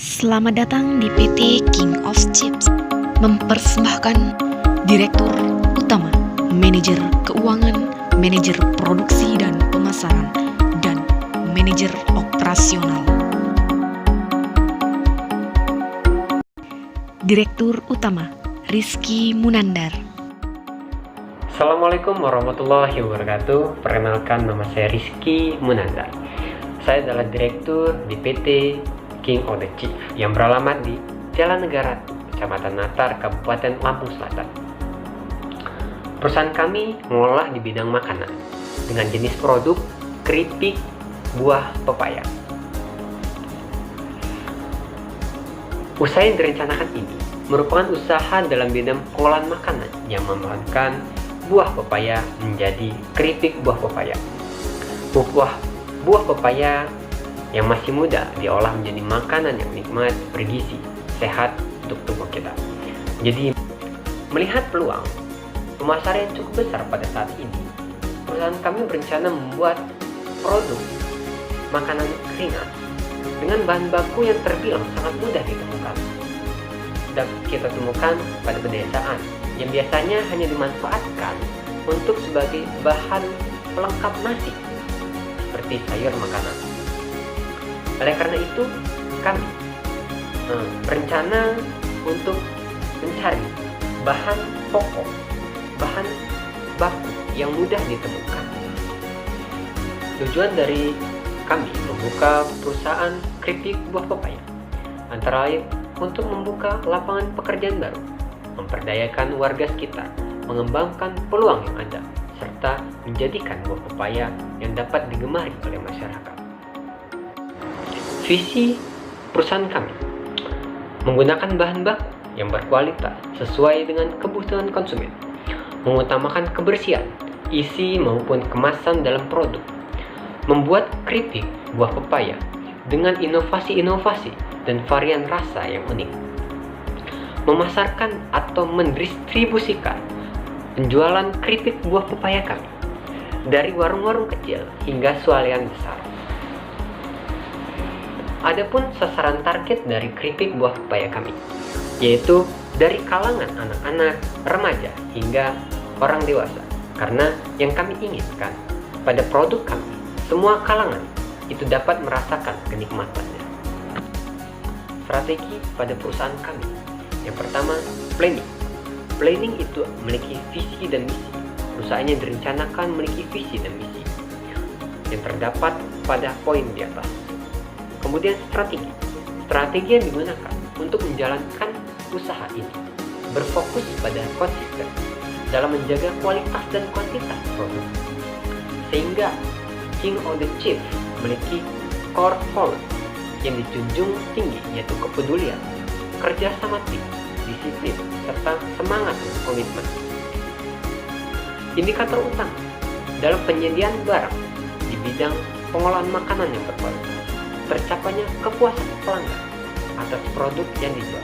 Selamat datang di PT King of Chips, mempersembahkan Direktur Utama, Manajer Keuangan, Manajer Produksi dan Pemasaran, dan Manajer Operasional. Direktur Utama, Rizky Munandar. Assalamualaikum warahmatullahi wabarakatuh. Perkenalkan, nama saya Rizky Munandar. Saya adalah direktur di PT King of the Chips yang beralamat di Jalan Negara, Kecamatan Natar, Kabupaten Lampung Selatan. Perusahaan kami mengolah di bidang makanan dengan jenis produk keripik buah pepaya. Usaha yang direncanakan ini merupakan usaha dalam bidang pengolahan makanan yang memanfaatkan buah pepaya menjadi keripik buah pepaya. Buah pepaya yang masih muda diolah menjadi makanan yang nikmat, bergizi, sehat untuk tubuh kita. Jadi, melihat peluang pemasaran yang cukup besar pada saat ini, perusahaan kami berencana membuat produk makanan ringan dengan bahan baku yang terbilang sangat mudah ditemukan. Dan kita temukan pada pedesaan yang biasanya hanya dimanfaatkan untuk sebagai bahan pelengkap nasi seperti sayur makanan. Oleh karena itu, kami berencana untuk mencari bahan pokok, bahan baku yang mudah ditemukan. Tujuan dari kami membuka perusahaan keripik buah pepaya antara lain untuk membuka lapangan pekerjaan baru, memperdayakan warga sekitar, mengembangkan peluang yang ada, serta menjadikan buah pepaya yang dapat digemari oleh masyarakat. Visi perusahaan kami menggunakan bahan baku yang berkualitas sesuai dengan kebutuhan konsumen, mengutamakan kebersihan, isi maupun kemasan dalam produk, membuat keripik buah pepaya dengan inovasi-inovasi dan varian rasa yang unik, memasarkan atau mendistribusikan penjualan keripik buah pepaya kami dari warung-warung kecil hingga swalayan besar. Adapun sasaran target dari keripik buah pepaya kami, yaitu dari kalangan anak-anak, remaja, hingga orang dewasa. Karena yang kami inginkan pada produk kami, semua kalangan itu dapat merasakan kenikmatannya. Strategi pada perusahaan kami, yang pertama, planning. Planning itu memiliki visi dan misi. Perusahaannya direncanakan memiliki visi dan misi yang terdapat pada poin di atas. Kemudian strategi yang digunakan untuk menjalankan usaha ini berfokus pada konsisten dalam menjaga kualitas dan kuantitas produk, sehingga King of the Chips memiliki core value yang dijunjung tinggi, yaitu kepedulian, kerja sama tim, disiplin, serta semangat dan komitmen. Indikator utama dalam penyediaan barang di bidang pengolahan makanan yang berkualitas, tercapainya kepuasan pelanggan atas produk yang dijual,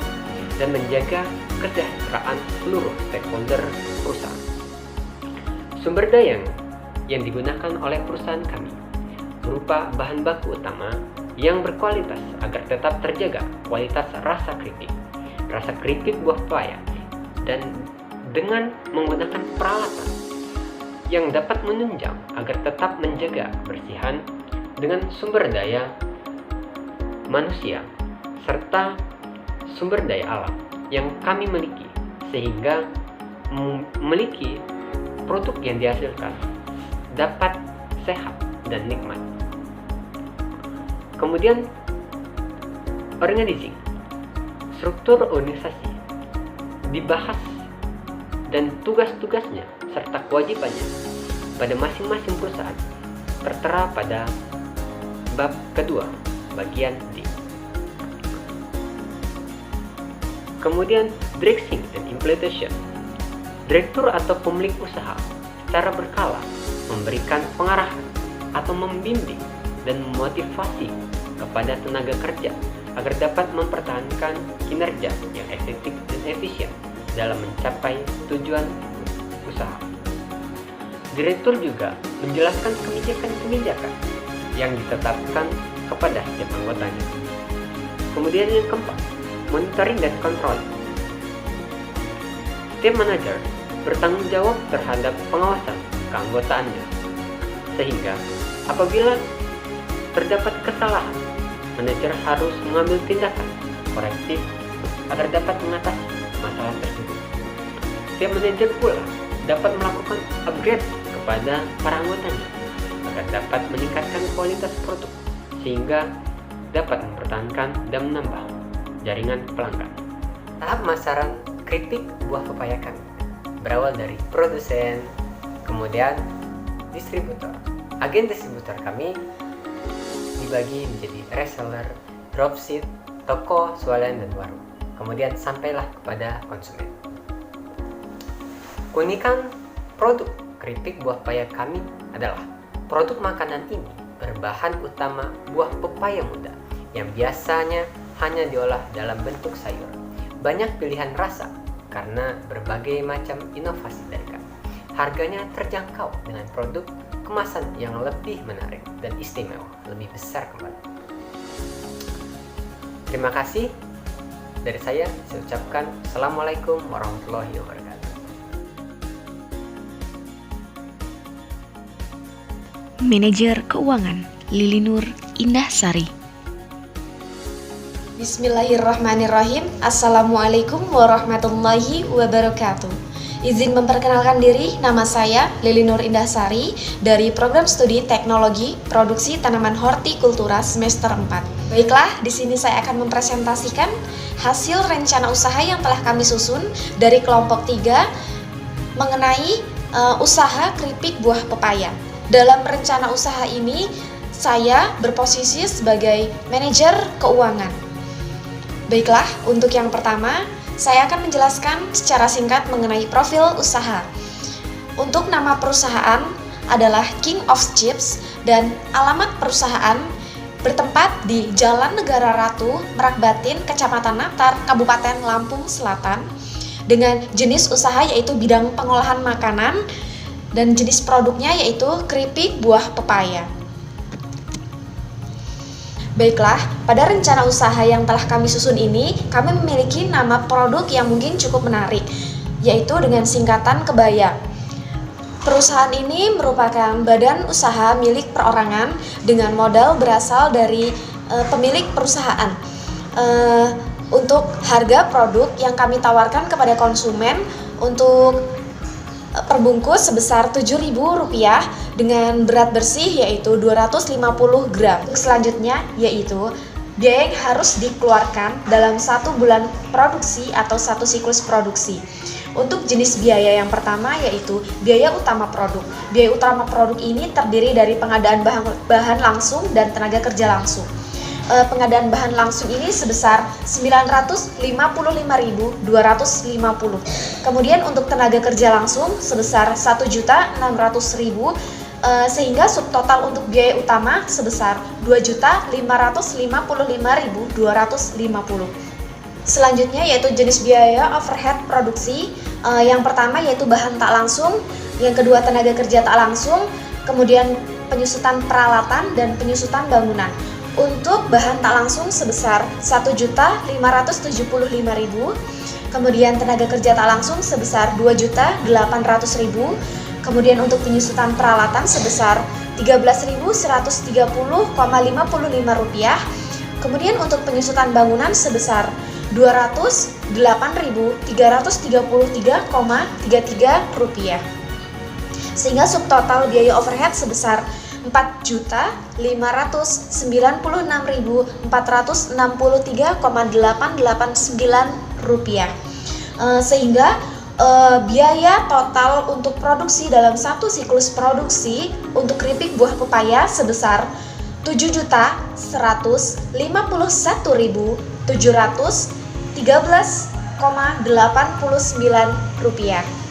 dan menjaga kesejahteraan seluruh stakeholder perusahaan. Sumber daya yang digunakan oleh perusahaan kami berupa bahan baku utama yang berkualitas agar tetap terjaga kualitas rasa keripik buah pepaya, dan dengan menggunakan peralatan yang dapat menunjang agar tetap menjaga kebersihan dengan sumber daya manusia serta sumber daya alam yang kami miliki, sehingga memiliki produk yang dihasilkan dapat sehat dan nikmat. Kemudian organizing, struktur organisasi dibahas dan tugas-tugasnya serta kewajibannya pada masing-masing perusahaan tertera pada bab kedua bagian D. Kemudian directing and implementation. Direktur atau pemilik usaha secara berkala memberikan pengarahan atau membimbing dan memotivasi kepada tenaga kerja agar dapat mempertahankan kinerja yang efektif dan efisien dalam mencapai tujuan usaha. Direktur juga menjelaskan kebijakan-kebijakan yang ditetapkan kepada setiap anggotanya. Kemudian yang keempat, monitoring dan kontrol. Tim manager bertanggung jawab terhadap pengawasan keanggotaannya, sehingga apabila terdapat kesalahan, manajer harus mengambil tindakan korektif agar dapat mengatasi masalah tersebut. Tim manajer pula dapat melakukan upgrade kepada para anggotanya agar dapat meningkatkan kualitas produk sehingga dapat mempertahankan dan menambah jaringan pelanggan. Tahap pemasaran keripik buah pepaya kami berawal dari produsen, kemudian distributor. Agen distributor kami dibagi menjadi reseller, dropship, toko, swalayan, dan warung. Kemudian sampailah kepada konsumen. Keunikan produk keripik buah pepaya kami adalah produk makanan ini berbahan utama buah pepaya muda yang biasanya hanya diolah dalam bentuk sayur. Banyak pilihan rasa karena berbagai macam inovasi dari kami. Harganya terjangkau dengan produk kemasan yang lebih menarik dan istimewa, lebih besar kembali. Terima kasih dari saya ucapkan Assalamualaikum warahmatullahi wabarakatuh. Manajer Keuangan Lilinur Indah Sari. Bismillahirrahmanirrahim. Assalamualaikum warahmatullahi wabarakatuh. Izin memperkenalkan diri, nama saya Lilinur Indah Sari dari Program Studi Teknologi Produksi Tanaman Hortikultura semester 4. Baiklah, di sini saya akan mempresentasikan hasil rencana usaha yang telah kami susun dari kelompok 3 mengenai usaha keripik buah pepaya. Dalam rencana usaha ini, saya berposisi sebagai manajer keuangan. Baiklah, untuk yang pertama, saya akan menjelaskan secara singkat mengenai profil usaha. Untuk nama perusahaan adalah King of Chips dan alamat perusahaan bertempat di Jalan Negara Ratu, Merak Batin, Kecamatan Natar, Kabupaten Lampung Selatan, dengan jenis usaha yaitu bidang pengolahan makanan dan jenis produknya yaitu keripik buah pepaya. Baiklah, pada rencana usaha yang telah kami susun ini, kami memiliki nama produk yang mungkin cukup menarik, yaitu dengan singkatan Kebaya. Perusahaan ini merupakan badan usaha milik perorangan dengan modal berasal dari pemilik perusahaan. Untuk harga produk yang kami tawarkan kepada konsumen untuk perbungkus sebesar Rp7.000 dengan berat bersih yaitu 250 gram. Selanjutnya yaitu biaya yang harus dikeluarkan dalam 1 bulan produksi atau 1 siklus produksi. Untuk jenis biaya yang pertama yaitu biaya utama produk. Biaya utama produk ini terdiri dari pengadaan bahan langsung dan tenaga kerja langsung. Pengadaan bahan langsung ini sebesar Rp955.250. Kemudian untuk tenaga kerja langsung sebesar Rp1.600.000, sehingga subtotal untuk biaya utama sebesar Rp2.555.250. Selanjutnya yaitu jenis biaya overhead produksi. Yang pertama yaitu bahan tak langsung, yang kedua tenaga kerja tak langsung, kemudian penyusutan peralatan dan penyusutan bangunan. Untuk bahan tak langsung sebesar Rp1.575.000, kemudian tenaga kerja tak langsung sebesar Rp2.800.000, kemudian untuk penyusutan peralatan sebesar Rp13.130,55, kemudian untuk penyusutan bangunan sebesar Rp208.333,33, sehingga subtotal biaya overhead sebesar Rp4.596.463,889, sehingga biaya total untuk produksi dalam 1 siklus produksi untuk keripik buah pepaya sebesar Rp7.151.713,89.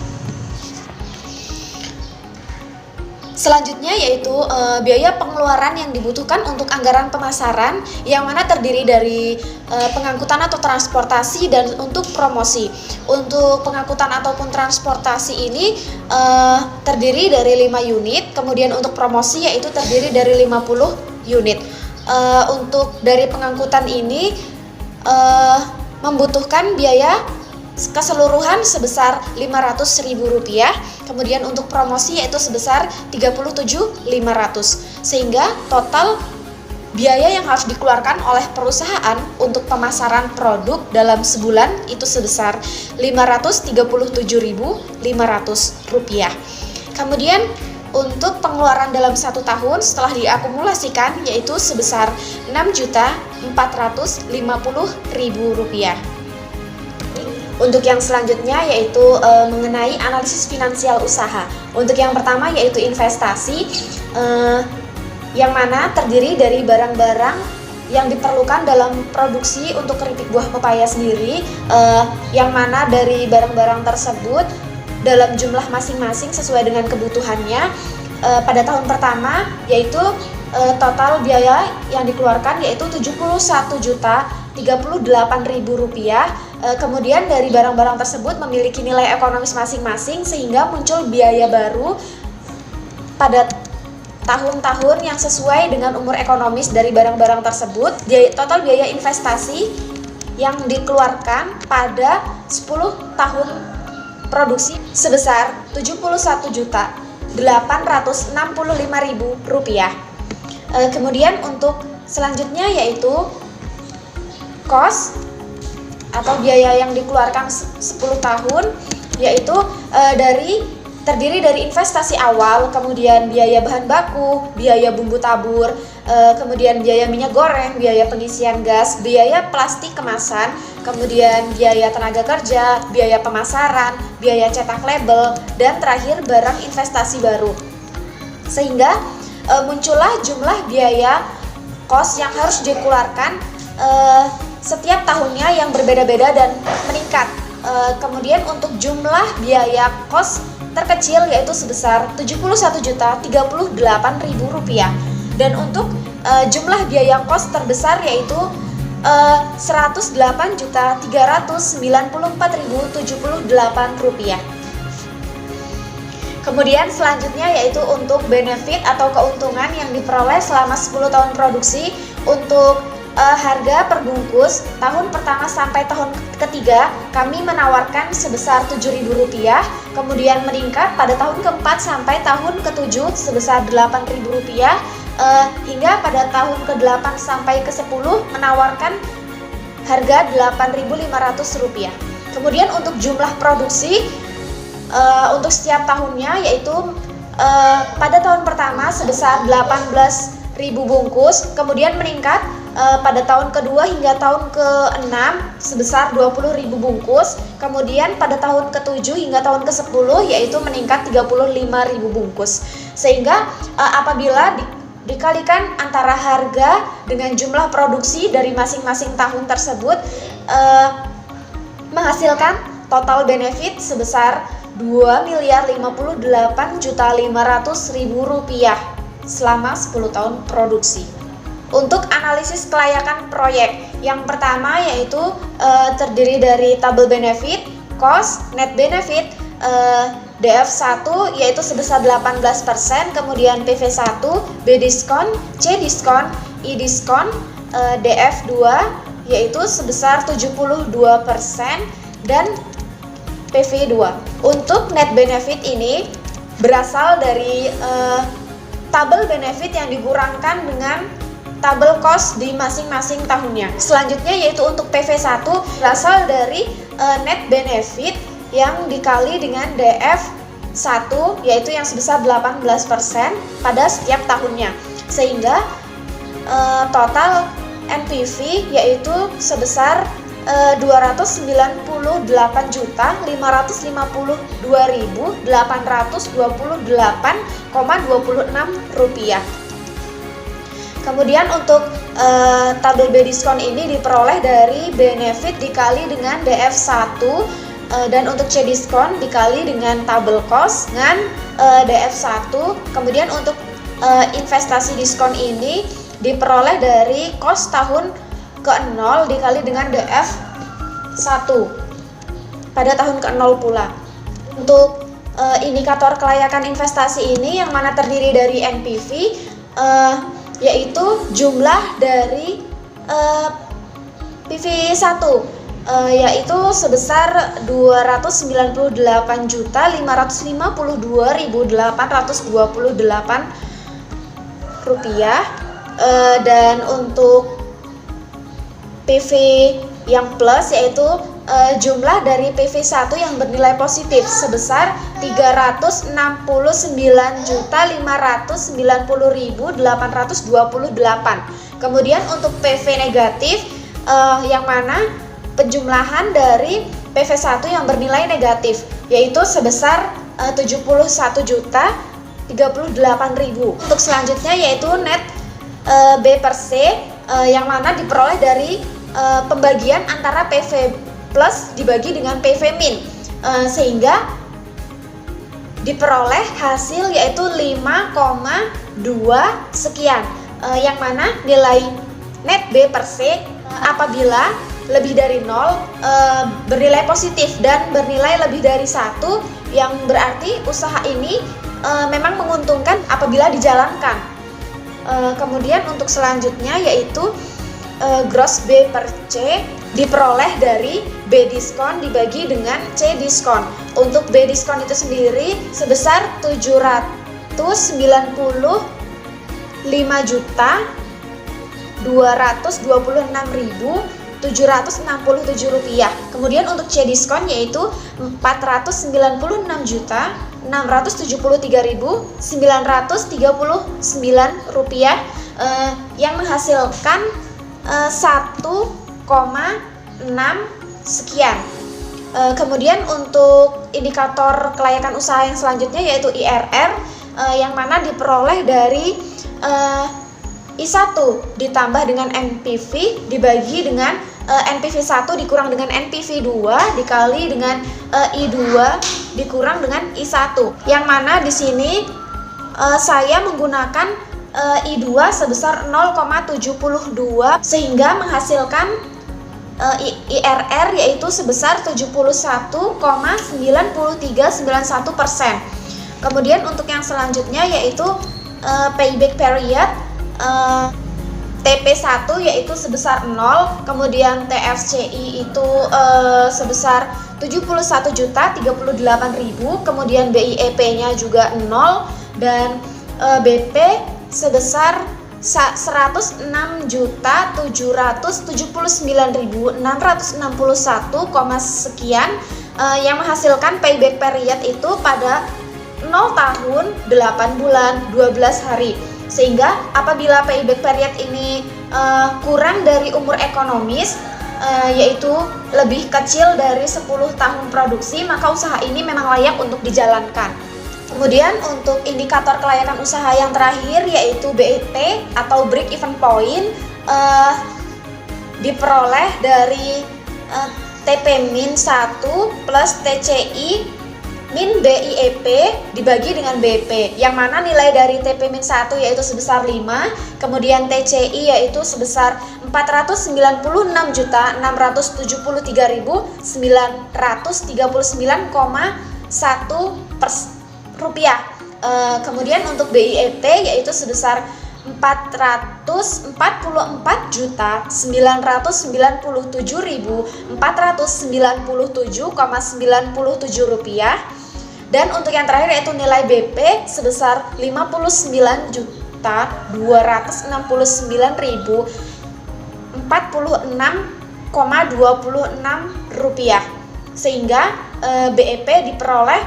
Selanjutnya yaitu biaya pengeluaran yang dibutuhkan untuk anggaran pemasaran yang mana terdiri dari pengangkutan atau transportasi dan untuk promosi. Untuk pengangkutan ataupun transportasi ini terdiri dari 5 unit, kemudian untuk promosi yaitu terdiri dari 50 unit. Untuk dari pengangkutan ini membutuhkan biaya keseluruhan sebesar Rp500.000, kemudian untuk promosi yaitu sebesar Rp37.500, sehingga total biaya yang harus dikeluarkan oleh perusahaan untuk pemasaran produk dalam sebulan itu sebesar Rp537.500. Kemudian untuk pengeluaran dalam 1 tahun setelah diakumulasikan yaitu sebesar Rp6.450.000. Untuk yang selanjutnya yaitu mengenai analisis finansial usaha. Untuk yang pertama yaitu investasi, yang mana terdiri dari barang-barang yang diperlukan dalam produksi untuk keripik buah pepaya sendiri, yang mana dari barang-barang tersebut dalam jumlah masing-masing sesuai dengan kebutuhannya. Pada tahun pertama yaitu total biaya yang dikeluarkan yaitu Rp71.038.000. Kemudian dari barang-barang tersebut memiliki nilai ekonomis masing-masing sehingga muncul biaya baru pada tahun-tahun yang sesuai dengan umur ekonomis dari barang-barang tersebut. Total biaya investasi yang dikeluarkan pada 10 tahun produksi sebesar Rp71.865.000. Kemudian untuk selanjutnya yaitu cost atau biaya yang dikeluarkan 10 tahun yaitu terdiri dari investasi awal, kemudian biaya bahan baku, biaya bumbu tabur, kemudian biaya minyak goreng, biaya pengisian gas, biaya plastik kemasan, kemudian biaya tenaga kerja, biaya pemasaran, biaya cetak label, dan terakhir barang investasi baru. Sehingga muncullah jumlah biaya cost yang harus dikeluarkan setiap tahunnya yang berbeda-beda dan meningkat. Kemudian untuk jumlah biaya cost terkecil yaitu sebesar Rp71.038.000, dan untuk jumlah biaya cost terbesar yaitu Rp108.394.078. Kemudian selanjutnya yaitu untuk benefit atau keuntungan yang diperoleh selama 10 tahun produksi. Untuk harga per bungkus tahun pertama sampai tahun ketiga kami menawarkan sebesar Rp7.000, kemudian meningkat pada tahun keempat sampai tahun ketujuh sebesar Rp8.000, hingga pada tahun ke-8 sampai ke-10 menawarkan harga Rp8.500. Kemudian untuk jumlah produksi untuk setiap tahunnya yaitu pada tahun pertama sebesar 18.000 bungkus, kemudian meningkat pada tahun kedua hingga tahun ke-6 sebesar 20.000 bungkus, kemudian pada tahun ke-7 hingga tahun ke-10 yaitu meningkat 35.000 bungkus. Sehingga apabila dikalikan antara harga dengan jumlah produksi dari masing-masing tahun tersebut menghasilkan total benefit sebesar Rp2.058.500.000 selama 10 tahun produksi. Untuk analisis kelayakan proyek, yang pertama yaitu terdiri dari tabel benefit, cost, net benefit, DF1 yaitu sebesar 18%, kemudian PV1, B diskon, C diskon, I diskon, DF2 yaitu sebesar 72% dan PV2. Untuk net benefit ini berasal dari tabel benefit yang dikurangkan dengan tabel cost di masing-masing tahunnya. Selanjutnya yaitu untuk PV1 berasal dari net benefit yang dikali dengan DF1 yaitu yang sebesar 18% pada setiap tahunnya. Sehingga total NPV yaitu sebesar Rp298.828,26. Kemudian untuk tabel B diskon ini diperoleh dari benefit dikali dengan DF1 dan untuk C diskon dikali dengan tabel cost dengan DF1. Kemudian untuk investasi diskon ini diperoleh dari cost tahun ke-0 dikali dengan DF1 pada tahun ke-0 pula. Untuk indikator kelayakan investasi ini yang mana terdiri dari NPV yaitu jumlah dari PV1 yaitu sebesar 298.552.828 rupiah. Dan untuk PV yang plus yaitu jumlah dari PV1 yang bernilai positif sebesar 369.590.828. Kemudian untuk PV negatif yang mana penjumlahan dari PV1 yang bernilai negatif yaitu sebesar 71.038.000. Untuk selanjutnya yaitu net B per C yang mana diperoleh dari pembagian antara PV plus dibagi dengan PV min sehingga diperoleh hasil yaitu 5,2 sekian yang mana nilai net B per C apabila lebih dari 0 bernilai positif dan bernilai lebih dari 1 yang berarti usaha ini memang menguntungkan apabila dijalankan. Kemudian untuk selanjutnya yaitu gross B per C diperoleh dari B diskon dibagi dengan C diskon. Untuk B diskon itu sendiri sebesar 795.226.767 rupiah. Kemudian untuk C diskon yaitu 496.673.939 rupiah yang menghasilkan 1,6 sekian. Kemudian untuk indikator kelayakan usaha yang selanjutnya yaitu IRR yang mana diperoleh dari I1 ditambah dengan NPV dibagi dengan NPV 1 dikurang dengan NPV 2 dikali dengan I2 dikurang dengan I1. Yang mana di sini saya menggunakan I2 sebesar 0,72 sehingga menghasilkan IRR yaitu sebesar 71,9391%. Kemudian untuk yang selanjutnya yaitu payback period TP1 yaitu sebesar 0, kemudian TFCI itu sebesar 71.038.000, kemudian BIEP-nya juga 0 dan BP sebesar 106.779.661, sekian yang menghasilkan payback period itu pada 0 tahun, 8 bulan, 12 hari. Sehingga apabila payback period ini kurang dari umur ekonomis yaitu lebih kecil dari 10 tahun produksi, maka usaha ini memang layak untuk dijalankan. Kemudian untuk indikator kelayakan usaha yang terakhir yaitu BEP atau break even point diperoleh dari TP min 1 plus TCI min BIEP dibagi dengan BP, yang mana nilai dari TP min 1 yaitu sebesar 5, kemudian TCI yaitu sebesar 496.939,1 rupiah. Kemudian untuk BIEP yaitu sebesar 449.497.497,97 rupiah. Dan untuk yang terakhir yaitu nilai BP sebesar 59.249.046,26 rupiah. Sehingga BEP diperoleh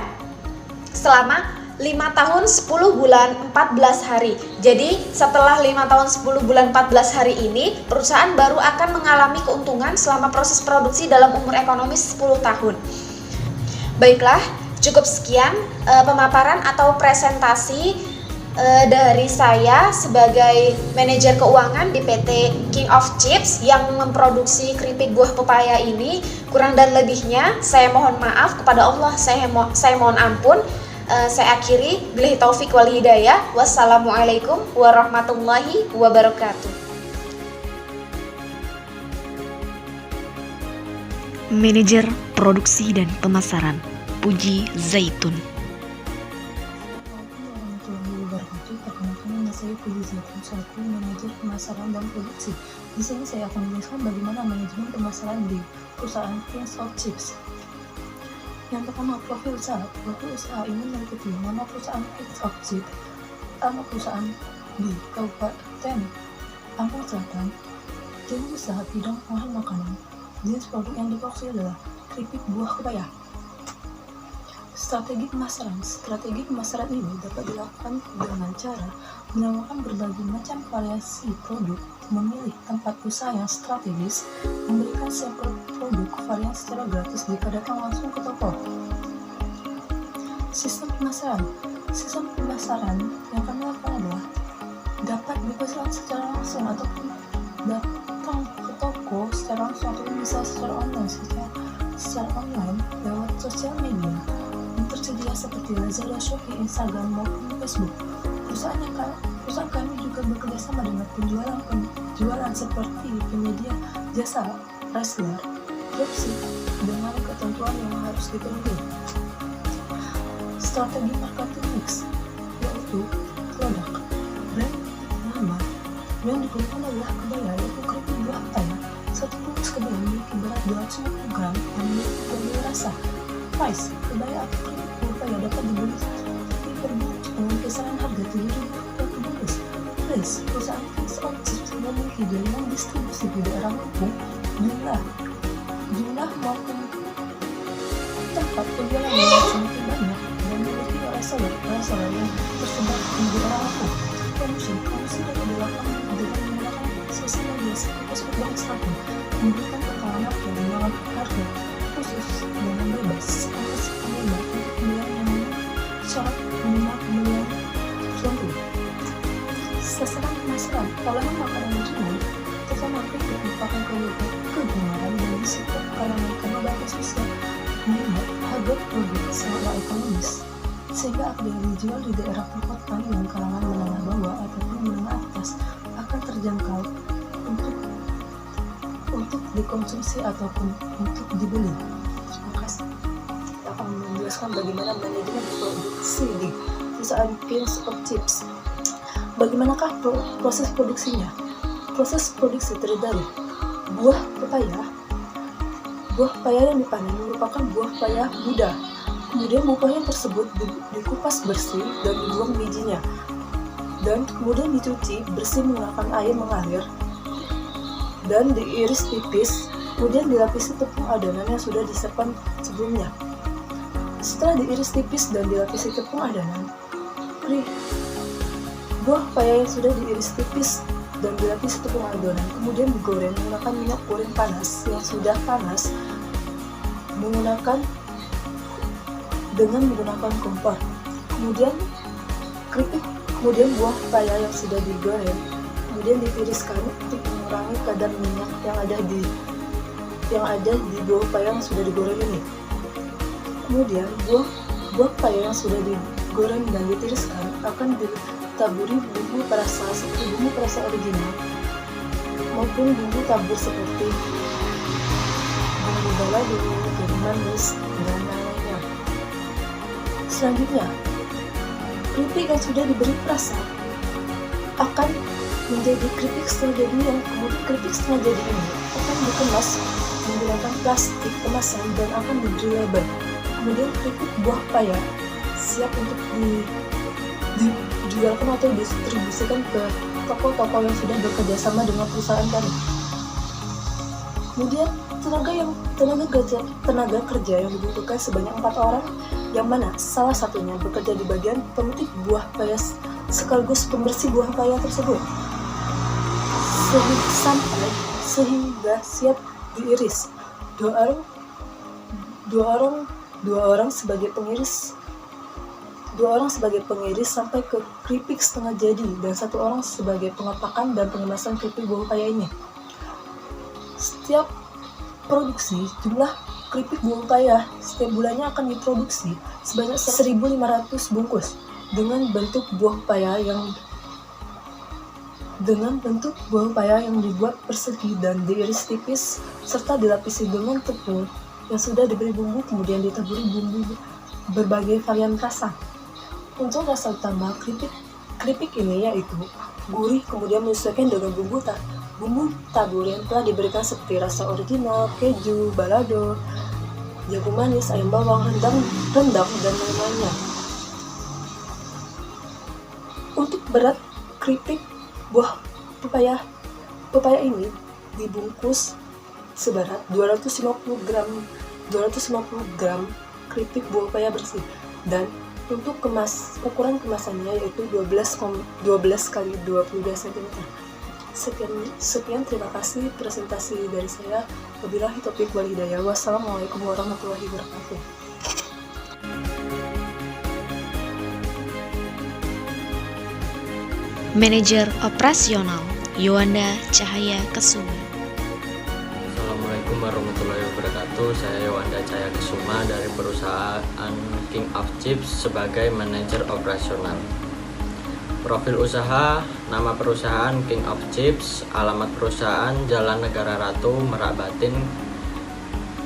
selama 5 tahun 10 bulan 14 hari. Jadi setelah 5 tahun 10 bulan 14 hari ini, perusahaan baru akan mengalami keuntungan selama proses produksi dalam umur ekonomis 10 tahun. Baiklah, cukup sekian pemaparan atau presentasi dari saya sebagai manajer keuangan di PT King of Chips yang memproduksi keripik buah pepaya ini. Kurang dan lebihnya saya mohon maaf kepada Allah, saya mohon ampun. Saya akhiri, billahi taufik wal hidayah. Wassalamualaikum warahmatullahi wabarakatuh. Manajer Produksi dan Pemasaran, Puji Zaitun. Assalamualaikum warahmatullahi wabarakatuh. Perkenalkan, nama saya Puji Zaitun selaku manajer pemasaran dan produksi Di sini saya akan menjelaskan bagaimana manajemen pemasaran di perusahaan Prince of Chips. Yang pertama, profil usaha. Profil usaha ini meliputi nama perusahaan Prince of Chips, nama perusahaan di Kabupaten Lampung Selatan, jenis usaha bidang olahan makanan, jenis produk yang diproduksi adalah keripik buah pepaya. Strategi pemasaran. Strategi pemasaran ini dapat dilakukan dengan cara menawarkan berbagai macam variasi produk, memilih tempat usaha yang strategis, memberikan sampel produk varian secara gratis jika datang langsung ke toko. Sistem pemasaran. Sistem pemasaran yang kami lakukan adalah dapat dipasarkan secara langsung ataupun datang ke toko secara langsung atau bisa secara online lewat sosial media yang tersedia seperti Lazada, Shopee, Instagram maupun Facebook. Perusahaan kami juga bekerjasama dengan penjualan seperti penyedia jasa reseller, dropship dengan ketentuan yang harus dipenuhi. Strategi marketing mix, yaitu produk, brand, nama yang digunakan adalah kebaya, yaitu keripik buah pepaya. Satu bungkus kebaya memiliki berat 250 gram dan memiliki berbagai rasa. Price, kebaya atau keripik buah pepaya dapat dibeli per bungkus dengan kisaran harga Rp7.000 per bungkus. Place, perusahaan Prince of Chips memiliki jaringan distribusi di daerah Lampung. Jumlah maupun tempat penjualan yang semakin banyak dan memiliki reseller yang tersebar di daerah Lampung. Promosi dapat dilakukan dengan menggunakan sosial media seperti Facebook dan Instagram, memberikan potongan harga dengan harga khusus dengan bebas atas pembelian untuk pembelian yang syarat minimal pembelian tertentu. Sasaran pemasaran. Olahan makanan regional terutama keripik merupakan kegemaran dan disukai kalangan karena batas usia mengingat harga produk sangatlah ekonomis, sehingga apabila dijual di daerah perkotaan yang kalangan menengah bawah ataupun menengah atas akan terjangkau untuk dikonsumsi ataupun untuk dibeli. Terima kasih. Kita akan menjelaskan bagaimana manajemen produksi di perusahaan Prince of Chips. Bagaimanakah proses produksinya? Proses produksi terdiri dari buah pepaya. Buah pepaya yang dipanen merupakan buah pepaya muda. Kemudian buah pepaya tersebut dikupas bersih dan dibuang bijinya, dan kemudian dicuci bersih menggunakan air mengalir dan diiris tipis. Kemudian dilapisi tepung adonan yang sudah disiapkan sebelumnya. Setelah diiris tipis dan dilapisi tepung adonan, buah pepaya yang sudah diiris tipis dan dilapisi tepung adonan kemudian digoreng menggunakan minyak goreng panas yang sudah panas dengan menggunakan kompor. Kemudian buah pepaya yang sudah digoreng kemudian ditiriskan untuk mengurangi kadar minyak yang ada di buah pepaya yang sudah digoreng ini. Kemudian buah pepaya yang sudah digoreng dan ditiriskan akan ditaburi bumbu perasa seperti bumbu perasa original maupun bumbu tabur seperti bumbu bala, bumbu manis, dan lainnya. Selanjutnya, keripik yang sudah diberi perasa akan menjadi keripik setengah jadi, yang kemudian keripik setengah jadi ini akan dikemas menggunakan plastik kemasan dan akan diberi label. Kemudian keripik buah pepaya siap untuk dijualkan atau didistribusikan ke toko-toko yang sudah bekerja sama dengan perusahaan kami. Kemudian tenaga kerja yang dibutuhkan sebanyak 4 orang, yang mana salah satunya bekerja di bagian pemetik buah pepaya sekaligus pembersih buah pepaya tersebut sehingga siap diiris. Dua orang sebagai pengiris sampai ke keripik setengah jadi, dan 1 orang sebagai pengepakan dan pengemasan keripik buah pepaya ini. Setiap produksi jumlah keripik buah pepaya setiap bulannya akan diproduksi sebanyak 1.500 bungkus dengan bentuk buah pepaya yang dibuat persegi dan diiris tipis serta dilapisi dengan tepung yang sudah diberi bumbu, kemudian ditaburi bumbu berbagai varian rasa. Untuk rasa utama keripik ini yaitu gurih, kemudian menyesuaikan dengan bumbu bumbu tabur yang telah diberikan seperti rasa original, keju, balado, jagung manis, ayam bawang, rendang, dan lain-lainnya. Untuk berat keripik buah pepaya ini dibungkus seberat 250 gram keripik buah pepaya bersih, dan untuk ukuran kemasannya yaitu 12 kali 22 cm. Sekian, terima kasih presentasi dari saya. Wabillahi taufiq wal hidayah. Wassalamualaikum warahmatullahi wabarakatuh. Manajer Operasional Yowanda Cahaya Kesuma. Assalamualaikum warahmatullahi wabarakatuh. Saya Yowanda Cahaya Kesuma dari perusahaan King of Chips sebagai manajer operasional. Profil usaha, nama perusahaan King of Chips, alamat perusahaan Jalan Negara Ratu, Merak Batin,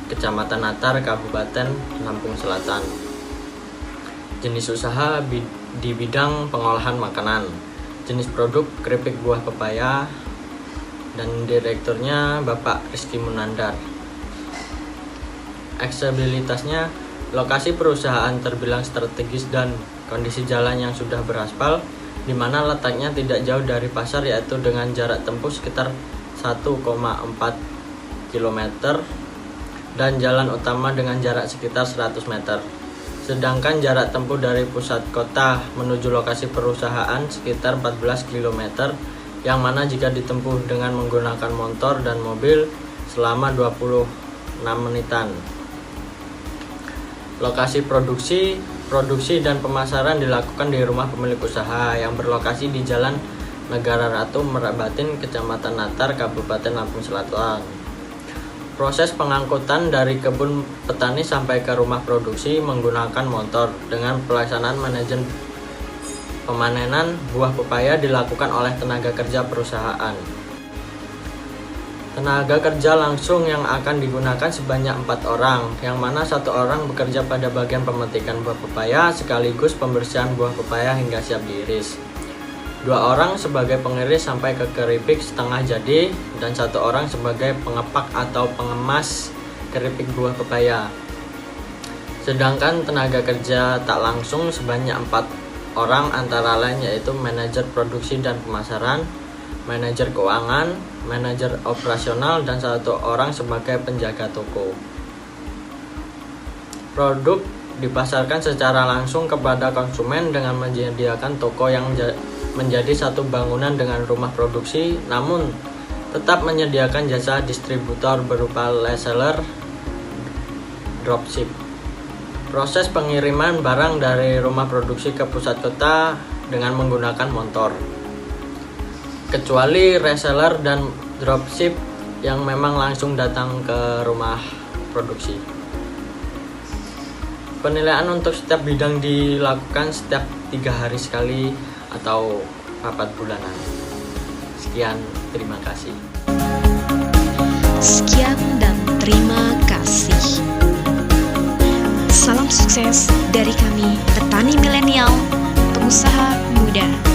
Kecamatan Natar, Kabupaten Lampung Selatan. Jenis usaha di bidang pengolahan makanan. Jenis produk keripik buah pepaya, dan direkturnya Bapak Rizky Munandar. Aksesibilitasnya, lokasi perusahaan terbilang strategis dan kondisi jalan yang sudah beraspal, di mana letaknya tidak jauh dari pasar, yaitu dengan jarak tempuh sekitar 1,4 km dan jalan utama dengan jarak sekitar 100 meter. Sedangkan jarak tempuh dari pusat kota menuju lokasi perusahaan sekitar 14 km, yang mana jika ditempuh dengan menggunakan motor dan mobil selama 26 menitan. Lokasi produksi dan pemasaran dilakukan di rumah pemilik usaha yang berlokasi di Jalan Negara Ratu, Merak Batin, Kecamatan Natar, Kabupaten Lampung Selatan. Proses pengangkutan dari kebun petani sampai ke rumah produksi menggunakan motor dengan pelaksanaan manajemen pemanenan buah pepaya dilakukan oleh tenaga kerja perusahaan. Tenaga kerja langsung yang akan digunakan sebanyak 4 orang, yang mana 1 orang bekerja pada bagian pemetikan buah pepaya sekaligus pembersihan buah pepaya hingga siap diiris. 2 orang sebagai pengiris sampai ke keripik setengah jadi, dan 1 orang sebagai pengepak atau pengemas keripik buah pepaya. Sedangkan tenaga kerja tak langsung sebanyak 4 orang, antara lain yaitu manajer produksi dan pemasaran, manajer keuangan, manajer operasional, dan 1 orang sebagai penjaga toko. Produk dipasarkan secara langsung kepada konsumen dengan menyediakan toko yang menjadi satu bangunan dengan rumah produksi, namun tetap menyediakan jasa distributor berupa reseller, dropship. Proses pengiriman barang dari rumah produksi ke pusat kota dengan menggunakan motor, kecuali reseller dan dropship yang memang langsung datang ke rumah produksi. Penilaian untuk setiap bidang dilakukan setiap 3 hari sekali atau rapat bulanan. Sekian, terima kasih. Sekian dan terima kasih. Salam sukses dari kami, petani milenial, pengusaha muda.